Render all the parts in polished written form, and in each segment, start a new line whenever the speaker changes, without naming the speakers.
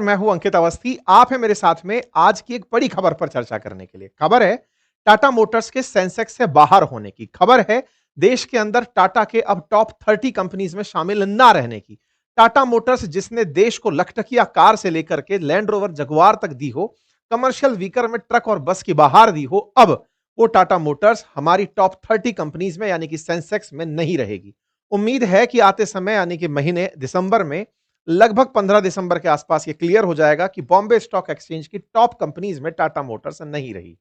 मैं हूं अंकित अवस्थी। आप हैं मेरे साथ में आज की एक बड़ी खबर पर चर्चा करने के लिए। खबर है टाटा मोटर्स के सेंसेक्स से बाहर होने की। खबर है देश के अंदर टाटा के अब टॉप 30 कंपनीज में शामिल ना रहने की। टाटा मोटर्स जिसने देश को लखटकिया कार से लेकर के लैंड रोवर जगुआर तक दी हो, कमर्शियल व्हीकल में ट्रक और बस की बहार दी हो, अब वो टाटा मोटर्स हमारी टॉप 30 कंपनीज में यानी कि सेंसेक्स में नहीं रहेगी। उम्मीद है कि आते समय यानी कि महीने दिसंबर में लगभग 15 दिसंबर के आसपास ये क्लियर हो जाएगा कि बॉम्बे स्टॉक एक्सचेंज की टॉप कंपनीज में टाटा मोटर्स नहीं रही।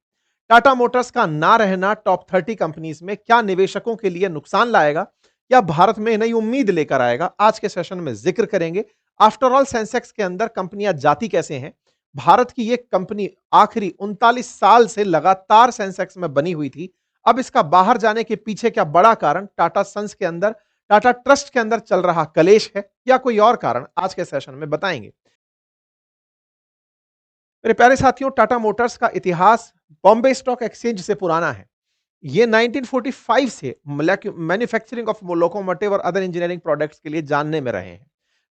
टाटा मोटर्स का ना रहना टॉप 30 कंपनीज में क्या निवेशकों के लिए नुकसान लाएगा या भारत में नई उम्मीद लेकर आएगा, आज के सेशन में जिक्र करेंगे। आफ्टर ऑल सेंसेक्स के अंदर कंपनियां जाती कैसे हैं, भारत की ये कंपनी आखिरी 39 साल से लगातार सेंसेक्स में बनी हुई थी। अब इसका बाहर जाने के पीछे क्या बड़ा कारण टाटा सन्स के अंदर, टाटा ट्रस्ट के अंदर चल रहा कलेश है या कोई और कारण, आज के सेशन में बताएंगे। मेरे प्यारे साथियों, टाटा मोटर्स का इतिहास बॉम्बे स्टॉक एक्सचेंज से पुराना है। ये 1945 से मैन्युफैक्चरिंग ऑफ लोकोमोटिव और अदर इंजीनियरिंग प्रोडक्ट्स के लिए जानने में रहे हैं।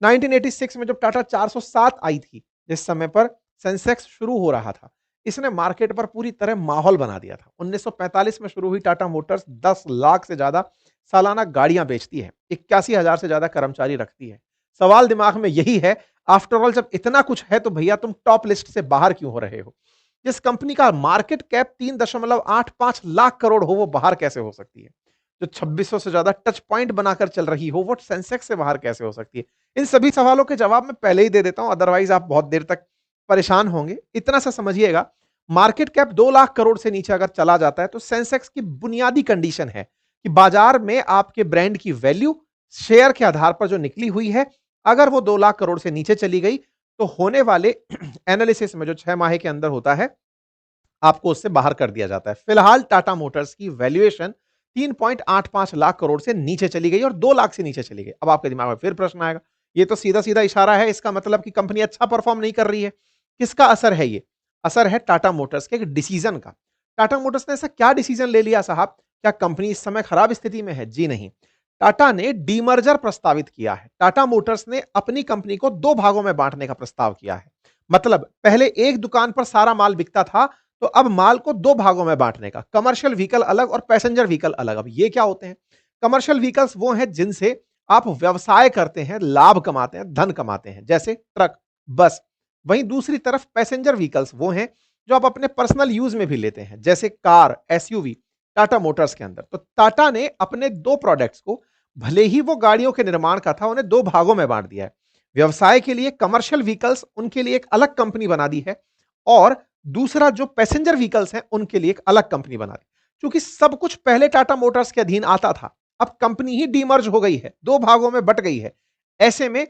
1986 में जब टाटा 407 आई थी, जिस समय पर सेंसेक्स शुरू हो रहा था, इसने मार्केट पर पूरी तरह माहौल बना दिया था। 1945 में शुरू हुई टाटा मोटर्स 10 लाख से ज्यादा सालाना गाड़ियां बेचती है, 81,000 से ज्यादा कर्मचारी रखती है। सवाल दिमाग में यही है, आफ्टर ऑल जब इतना कुछ है तो भैया तुम टॉप लिस्ट से बाहर क्यों हो रहे हो? जिस कंपनी का मार्केट कैप 3.85 लाख करोड़ हो, वो बाहर कैसे हो सकती है? जो 2600 से ज्यादा टच पॉइंट बनाकर चल रही हो, वो सेंसेक्स से बाहर कैसे हो सकती है? इन सभी सवालों के जवाब मैं पहले ही दे देता हूं, अदरवाइज आप बहुत देर तक परेशान होंगे। इतना सा समझिएगा, मार्केट कैप 2 लाख करोड़ से नीचे अगर चला जाता है तो सेंसेक्स की बुनियादी कंडीशन है कि बाजार में आपके ब्रांड की वैल्यू शेयर के आधार पर जो निकली हुई है, अगर वो 2 लाख करोड़ से नीचे चली गई तो होने वाले एनालिसिस में जो 6 माह के अंदर होता है, आपको उससे बाहर कर दिया जाता है। फिलहाल टाटा मोटर्स की वैल्यूएशन 3.85 लाख करोड़ से नीचे चली गई और 2 लाख से नीचे चली गई। अब आपके दिमाग में फिर प्रश्न आएगा, ये तो सीधा सीधा इशारा है, इसका मतलब कि कंपनी अच्छा परफॉर्म नहीं कर रही है। किसका असर है ये? असर है टाटा मोटर्स के एक डिसीजन का। टाटा मोटर्स ने ऐसा क्या डिसीजन ले लिया साहब? क्या कंपनी इस समय खराब स्थिति में है? जी नहीं। टाटा ने डीमर्जर प्रस्तावित किया है। टाटा मोटर्स ने अपनी कंपनी को 2 भागों में बांटने का प्रस्ताव किया है। मतलब पहले एक दुकान पर सारा माल बिकता था, तो अब माल को 2 भागों में बांटने का, कमर्शियल व्हीकल अलग और पैसेंजर व्हीकल अलग। अब ये क्या होते हैं? कमर्शियल व्हीकल्स वो हैं जिनसे आप व्यवसाय करते हैं, लाभ कमाते हैं, धन कमाते हैं, जैसे ट्रक, बस। वहीं दूसरी तरफ पैसेंजर व्हीकल्स वो हैं जो आप अपने पर्सनल यूज में भी लेते हैं, जैसे कार, एसयूवी। टाटा मोटर्स के अंदर तो टाटा ने अपने 2 प्रोडक्ट्स को, भले ही वो गाड़ियों के निर्माण का था, उन्हें 2 भागों में बांट दिया है। व्यवसाय के लिए कमर्शियल व्हीकल्स, उनके लिए एक अलग कंपनी बना दी है, और दूसरा जो पैसेंजर व्हीकल्स हैं उनके लिए एक अलग कंपनी बना दी। क्योंकि सब कुछ पहले टाटा मोटर्स के अधीन आता था, अब कंपनी ही डीमर्ज हो गई है, 2 भागों में बट गई है। ऐसे में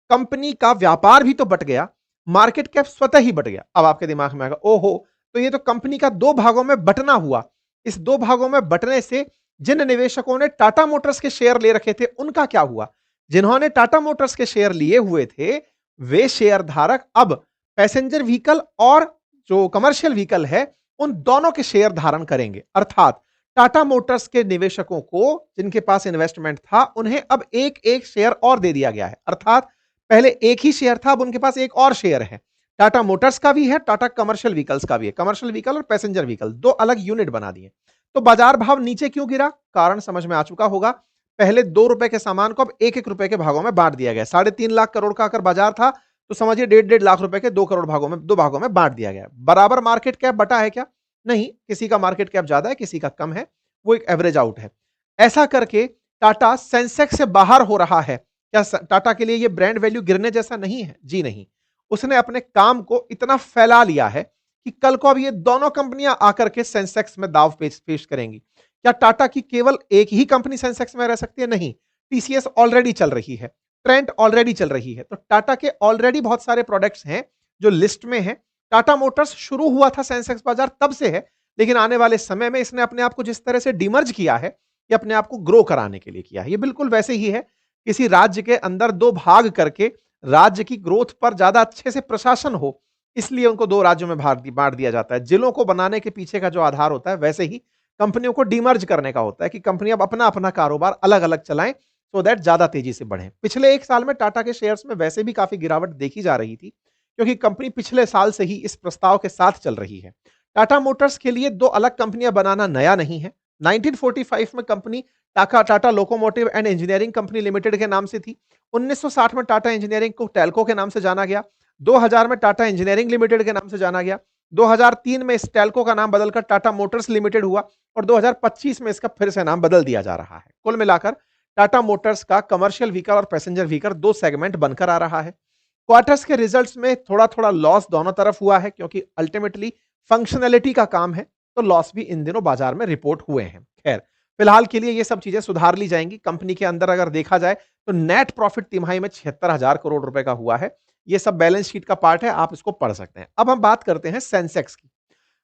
कंपनी का व्यापार भी तो बट गया, मार्केट कैप स्वतः ही बट गया। अब आपके दिमाग में आएगा, ओहो, तो ये तो कंपनी का 2 भागों में बटना हुआ। इस 2 भागों में बटने से जिन निवेशकों ने टाटा मोटर्स के शेयर ले रखे थे, उनका क्या हुआ? जिन्होंने टाटा मोटर्स के शेयर लिए हुए थे, वे शेयर धारक अब पैसेंजर व्हीकल और जो कमर्शियल व्हीकल है, उन दोनों के शेयर धारण करेंगे। अर्थात टाटा मोटर्स के निवेशकों को, जिनके पास इन्वेस्टमेंट था, उन्हें अब एक एक शेयर और दे दिया गया है। अर्थात पहले एक ही शेयर था, अब उनके पास एक और शेयर है। टाटा मोटर्स का भी है, टाटा कमर्शियल व्हीकल्स का भी है। कमर्शियल व्हीकल और पैसेंजर व्हीकल 2 अलग यूनिट बना दिए। तो बाजार भाव नीचे क्यों गिरा? कारण समझ में आ चुका होगा। पहले 2 रुपए के सामान को अब 1-1 रुपए के भागों में बांट दिया गया। 3.5 लाख करोड़ का अगर बाजार था, तो समझिए 1.5 लाख रुपए के 2 करोड़ भागों में, 2 भागों में बांट दिया गया। बराबर मार्केट कैप बटा है क्या? नहीं, किसी का मार्केट कैप ज्यादा है, किसी का कम है, वो एक एवरेज आउट है। ऐसा करके टाटा सेंसेक्स से बाहर हो रहा है। क्या टाटा के लिए ये ब्रांड वैल्यू गिरने जैसा नहीं है? जी नहीं। उसने अपने काम को इतना फैला लिया है कि कल को अब ये दोनों कंपनियां आकर के सेंसेक्स में दाव पेश करेंगी। क्या टाटा की केवल एक ही कंपनी सेंसेक्स में रह सकती है? नहीं, टीसीएस ऑलरेडी चल रही है, ट्रेंट ऑलरेडी चल रही है। तो टाटा के ऑलरेडी बहुत सारे प्रोडक्ट्स हैं जो लिस्ट में हैं। टाटा मोटर्स शुरू हुआ था सेंसेक्स बाजार तब से है, लेकिन आने वाले समय में इसने अपने आप को जिस तरह से डिमर्ज किया है, ये अपने आप को ग्रो कराने के लिए किया है। ये बिल्कुल वैसे ही है, किसी राज्य के अंदर 2 भाग करके राज्य की ग्रोथ पर ज्यादा अच्छे से प्रशासन हो, इसलिए उनको 2 राज्यों में बांट दिया जाता है। जिलों को बनाने के पीछे का जो आधार होता है, वैसे ही कंपनियों को डिमर्ज करने का होता है कि कंपनी अब अपना अपना कारोबार अलग अलग चलाएं, सो दैट ज्यादा तेजी से बढ़े। पिछले 1 साल में टाटा के शेयर्स में वैसे भी काफी गिरावट देखी जा रही थी, क्योंकि कंपनी पिछले साल से ही इस प्रस्ताव के साथ चल रही है। टाटा मोटर्स के लिए 2 अलग कंपनियां बनाना नया नहीं है। 1945 में company Tata Tata locomotive and engineering company limited के नाम से थी। 1960 में टाटा इंजीनियरिंग को टेल्को के नाम से जाना गया। 2000 में टाटा इंजीनियरिंग लिमिटेड के नाम से जाना गया। 2003 में इस टेल्को का नाम बदलकर टाटा मोटर्स लिमिटेड हुआ और 2025 में इसका फिर से नाम बदल दिया जा रहा है। कुल मिलाकर टाटा मोटर्स का कमर्शियल व्हीकल और पैसेंजर व्हीकल 2 सेगमेंट बनकर आ रहा है। क्वार्टर्स के रिजल्ट्स में थोड़ा-थोड़ा लॉस दोनों तरफ हुआ है क्योंकि अल्टीमेटली फंक्शनैलिटी का काम है, तो लॉस भी इन दिनों बाजार में रिपोर्ट हुए हैं। खैर, फिलहाल के लिए ये सब चीजें सुधार ली जाएंगी। कंपनी के अंदर अगर देखा जाए तो नेट प्रॉफिट तिमाही में 76,000 करोड़ रुपए का हुआ है। ये सब बैलेंस शीट का पार्ट है, आप इसको पढ़ सकते हैं। अब हम बात करते हैं सेंसेक्स की।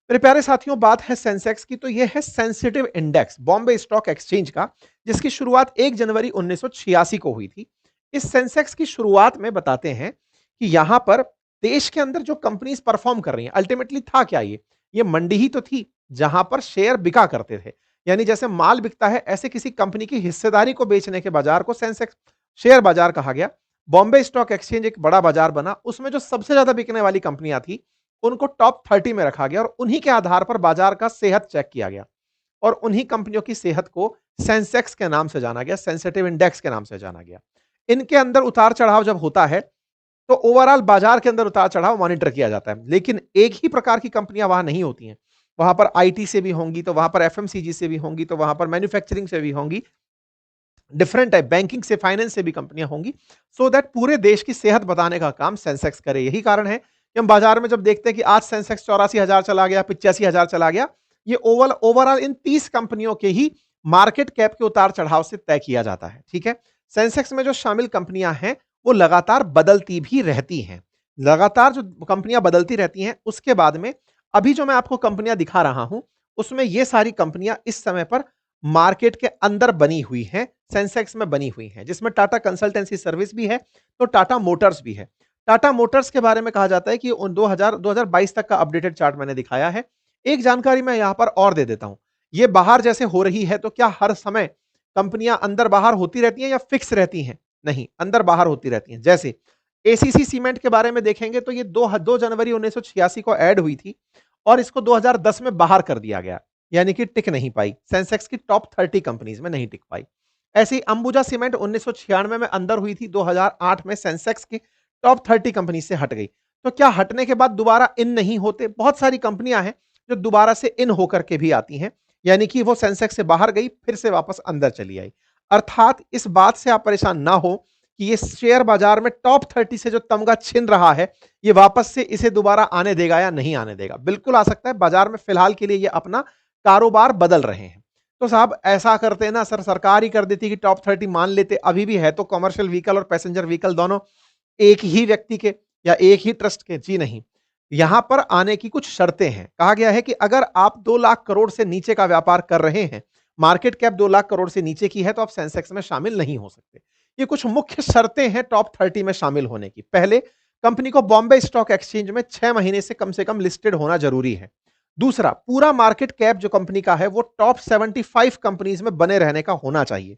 मेरे प्यारे साथियों, बात है सेंसेक्स की, तो यह है sensitive index Bombay stock exchange का, जिसकी शुरुआत 1 जनवरी 1986 को हुई थी। इस सेंसेक्स की शुरुआत में बताते हैं कि यहां पर देश के अंदर जो कंपनीज परफॉर्म कर रही हैं, अल्टीमेटली था क्या ये मंडी ही तो थी जहां पर शेयर बिका करते थे। यानी जैसे माल बिकता है, ऐसे किसी कंपनी की हिस्सेदारी को बेचने के बाजार को सेंसेक्स शेयर बाजार कहा गया। बॉम्बे स्टॉक एक्सचेंज एक बड़ा बाजार बना, उसमें जो सबसे ज्यादा बिकने वाली कंपनियां थी उनको टॉप 30 में रखा गया और उन्हीं के आधार पर बाजार का सेहत चेक किया गया और उन्हीं कंपनियों की सेहत को सेंसेक्स के नाम से जाना गया, सेंसिटिव इंडेक्स के नाम से जाना गया। इनके अंदर उतार चढ़ाव जब होता है तो ओवरऑल बाजार के अंदर उतार चढ़ाव मॉनिटर किया जाता है, लेकिन एक ही प्रकार की कंपनियां वहां नहीं होती हैं। वहां पर आईटी से भी होंगी, तो वहां पर एफएमसीजी से भी होंगी, तो वहां पर मैन्युफैक्चरिंग से भी होंगी, डिफरेंट टाइप बैंकिंग से, फाइनेंस से भी कंपनियां होंगी, सो दैट पूरे देश की सेहत बताने का काम सेंसेक्स करे। यही कारण है कि हम बाजार में जब देखते हैं कि आज सेंसेक्स 84,000 चला गया, 85,000 चला गया, ये ओवरऑल इन 30 कंपनियों के ही मार्केट कैप के उतार चढ़ाव से तय किया जाता है। ठीक है, सेंसेक्स में जो शामिल कंपनियां हैं वो लगातार बदलती भी रहती हैं। लगातार जो कंपनियां बदलती रहती हैं, उसके बाद में अभी जो मैं आपको कंपनियां दिखा रहा हूं, उसमें ये सारी कंपनियां इस समय पर मार्केट के अंदर बनी हुई हैं, सेंसेक्स में बनी हुई हैं, जिसमें टाटा कंसल्टेंसी सर्विस भी है, तो टाटा मोटर्स भी है। टाटा मोटर्स के बारे में कहा जाता है कि उन 2022 तक का अपडेटेड चार्ट मैंने दिखाया है। एक जानकारी मैं यहां पर और दे देता हूं। ये बाहर जैसे हो रही है, तो क्या हर समय कंपनियां अंदर बाहर होती रहती हैं या फिक्स रहती हैं? नहीं, अंदर बाहर होती रहती हैं। जैसे एसीसी सीमेंट के बारे में देखेंगे तो ये 2 जनवरी 1986 को ऐड हुई थी और इसको 2010 में बाहर कर दिया गया, यानी कि टिक नहीं पाई, सेंसेक्स की टॉप 30 कंपनीज में नहीं टिक पाई। ऐसी अंबुजा सीमेंट 1996 में अंदर हुई थी, 2008 में सेंसेक्स की टॉप 30 कंपनी से हट गई। तो क्या हटने के बाद दोबारा इन नहीं होते? बहुत सारी कंपनियां हैं जो दोबारा से इन होकर के भी आती हैं, यानी कि वो सेंसेक्स से बाहर गई फिर से वापस अंदर चली आई। अर्थात इस बात से आप परेशान ना हो कि ये शेयर बाजार में टॉप 30 से जो तमगा छिन रहा है, ये वापस से इसे दोबारा आने देगा या नहीं आने देगा। बिल्कुल आ सकता है, बाजार में फिलहाल के लिए ये अपना कारोबार बदल रहे हैं। तो साहब ऐसा करते ना सर, सरकार ही कर देती कि टॉप 30 मान लेते, अभी भी है तो कमर्शियल व्हीकल और पैसेंजर व्हीकल दोनों एक ही व्यक्ति के या एक ही ट्रस्ट के? जी नहीं, यहां पर आने की कुछ शर्तें हैं। कहा गया है कि अगर आप 2 लाख करोड़ से नीचे का व्यापार कर रहे हैं, मार्केट कैप 2 लाख करोड़ से नीचे की है, तो आप सेंसेक्स में शामिल नहीं हो सकते। ये कुछ मुख्य शर्तें हैं टॉप 30 में शामिल होने की। पहले, कंपनी को बॉम्बे स्टॉक एक्सचेंज में 6 महीने से कम लिस्टेड होना जरूरी है। दूसरा, पूरा मार्केट कैप जो कंपनी का है वो टॉप 75 कंपनीज में बने रहने का होना चाहिए।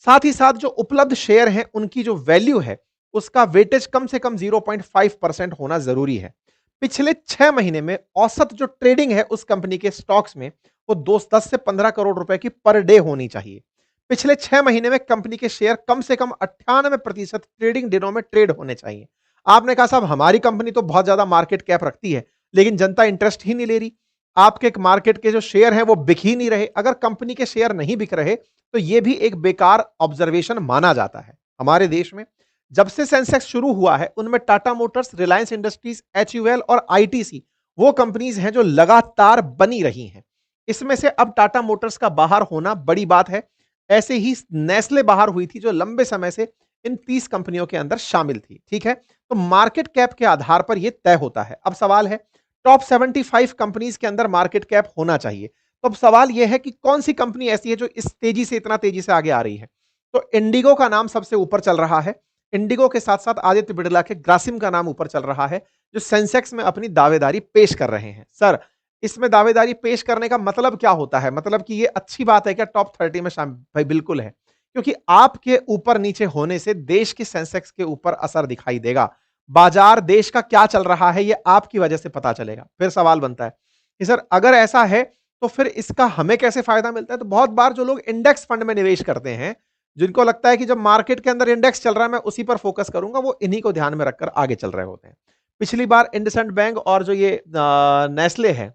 साथ ही साथ जो उपलब्ध शेयर हैं उनकी जो वैल्यू है उसका वेटेज कम से कम 0.5% होना जरूरी है। पिछले 6 महीने में औसत जो ट्रेडिंग है उस कंपनी के स्टॉक्स में वो 10 से 15 करोड़ रुपए की पर डे होनी चाहिए। पिछले 6 महीने में कंपनी के शेयर कम से कम 98% ट्रेडिंग दिनों में ट्रेड होने चाहिए। आपने कहा साहब हमारी कंपनी तो बहुत ज्यादा मार्केट कैप रखती है, लेकिन जनता इंटरेस्ट ही नहीं ले रही। आपके मार्केट के जो शेयर हैं वो बिक ही नहीं रहे। अगर कंपनी के शेयर नहीं बिक रहे तो यह भी एक बेकार ऑब्जर्वेशन माना जाता है। हमारे देश में जब से सेंसेक्स शुरू हुआ है, उनमें Tata Motors, Reliance industries, HUL और आईटीसी वो कंपनीज हैं जो लगातार बनी रही हैं। इसमें से अब टाटा मोटर्स का बाहर होना बड़ी बात है। ऐसे ही नेस्ले बाहर हुई थी जो लंबे समय से इन 30 कंपनियों के अंदर शामिल थी। ठीक है, तो मार्केट कैप के आधार पर यह तय होता है। अब सवाल है, टॉप 75 कंपनीज के अंदर मार्केट कैप होना चाहिए, तो अब सवाल यह है कि कौन सी कंपनी ऐसी है जो इस तेजी से इतना तेजी से आगे आ रही है? तो इंडिगो का नाम सबसे ऊपर चल रहा है। इंडिगो के साथ साथ आदित्य बिड़ला के ग्रासिम का नाम ऊपर चल रहा है, जो सेंसेक्स में अपनी दावेदारी पेश कर रहे हैं। सर, इसमें दावेदारी पेश करने का मतलब क्या होता है? मतलब कि ये अच्छी बात है क्या टॉप 30 में शामिल? भाई बिल्कुल है, क्योंकि आपके ऊपर नीचे होने से देश के सेंसेक्स के ऊपर असर दिखाई देगा। बाजार देश का क्या चल रहा है, ये आपकी वजह से पता चलेगा। फिर सवाल बनता है कि सर अगर ऐसा है तो फिर इसका हमें कैसे फायदा मिलता है? तो बहुत बार जो लोग इंडेक्स फंड में निवेश करते हैं, जिनको लगता है कि जब मार्केट के अंदर इंडेक्स चल रहा है मैं उसी पर फोकस करूंगा, वो इन्हीं को ध्यान में रखकर आगे चल रहे होते हैं। पिछली बार इंडसइंड बैंक और जो ये नेस्ले है,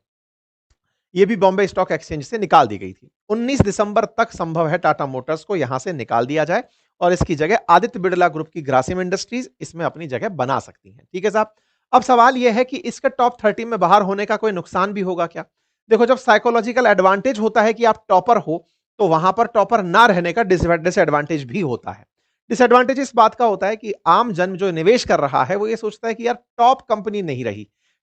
ये भी बॉम्बे स्टॉक एक्सचेंज से निकाल दी गई थी। 19 दिसंबर तक संभव है टाटा मोटर्स को यहां से निकाल दिया जाए और इसकी जगह आदित्य बिरला ग्रुप की ग्रासिम इंडस्ट्रीज इसमें अपनी जगह बना सकती है। ठीक है साहब। अब सवाल यह है कि इसके टॉप 30 में बाहर होने का कोई नुकसान भी होगा क्या? देखो, जब साइकोलॉजिकल एडवांटेज होता है कि आप टॉपर हो, तो वहां पर टॉपर ना रहने का डिसएडवांटेज भी होता है। डिसएडवांटेज इस बात का होता है कि आम जन जो निवेश कर रहा है वो ये सोचता है कि यार टॉप कंपनी नहीं रही,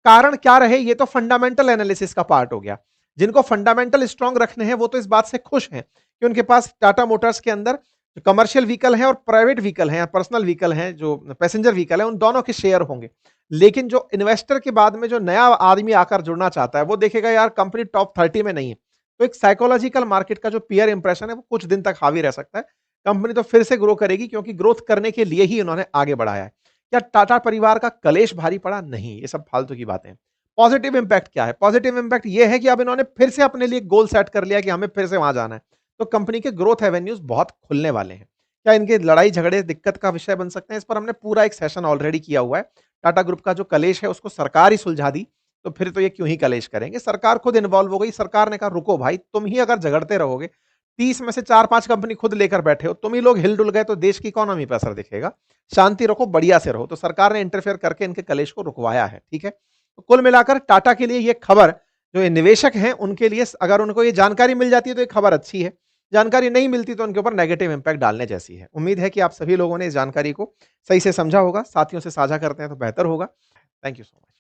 कारण क्या रहे, ये तो फंडामेंटल एनालिसिस का पार्ट हो गया। जिनको फंडामेंटल स्ट्रांग रखने हैं वो तो इस बात से खुश हैं कि उनके पास टाटा मोटर्स के अंदर जो कमर्शियल व्हीकल है और प्राइवेट व्हीकल है, पर्सनल व्हीकल है, जो पैसेंजर व्हीकल है, उन दोनों के शेयर होंगे। लेकिन जो इन्वेस्टर के बाद में जो नया आदमी आकर जुड़ना चाहता है वो देखेगा यार कंपनी टॉप 30 में नहीं है, तो एक साइकोलॉजिकल मार्केट का जो पियर इंप्रेशन है वो कुछ दिन तक हावी रह सकता है। कंपनी तो फिर से ग्रो करेगी क्योंकि ग्रोथ करने के लिए ही उन्होंने आगे बढ़ाया है। क्या टाटा परिवार का कलेश भारी पड़ा? नहीं, ये सब फालतू की बातें हैं। पॉजिटिव इंपैक्ट क्या है? पॉजिटिव इंपैक्ट ये है कि अब इन्होंने फिर से अपने लिए गोल सेट कर लिया कि हमें फिर से वहां जाना है, तो कंपनी के ग्रोथ एवेन्यूज बहुत खुलने वाले हैं। क्या इनके लड़ाई झगड़े दिक्कत का विषय बन सकते हैं? इस पर हमने पूरा एक सेशन ऑलरेडी किया हुआ है। टाटा ग्रुप का जो कलेश है उसको सरकार ही सुलझा दी, तो फिर तो ये क्यों ही कलेश करेंगे। सरकार खुद इन्वॉल्व हो गई। सरकार ने कहा रुको भाई, तुम ही अगर झगड़ते रहोगे, 30 में से 4-5 कंपनी खुद लेकर बैठे हो, तुम ही लोग हिलडुल गए तो देश की इकोनॉमी पर असर दिखेगा। शांति रखो, बढ़िया से रहो। तो सरकार ने इंटरफेयर करके इनके कलेश को रुकवाया है। ठीक है। तो कुल मिलाकर टाटा के लिए ये खबर, जो ये निवेशक हैं उनके लिए, अगर उनको ये जानकारी मिल जाती है तो ये खबर अच्छी है, जानकारी नहीं मिलती तो उनके ऊपर नेगेटिव इंपैक्ट डालने जैसी है। उम्मीद है कि आप सभी लोगों ने इस जानकारी को सही से समझा होगा, साथियों से साझा करते हैं तो बेहतर होगा। Thank you so much.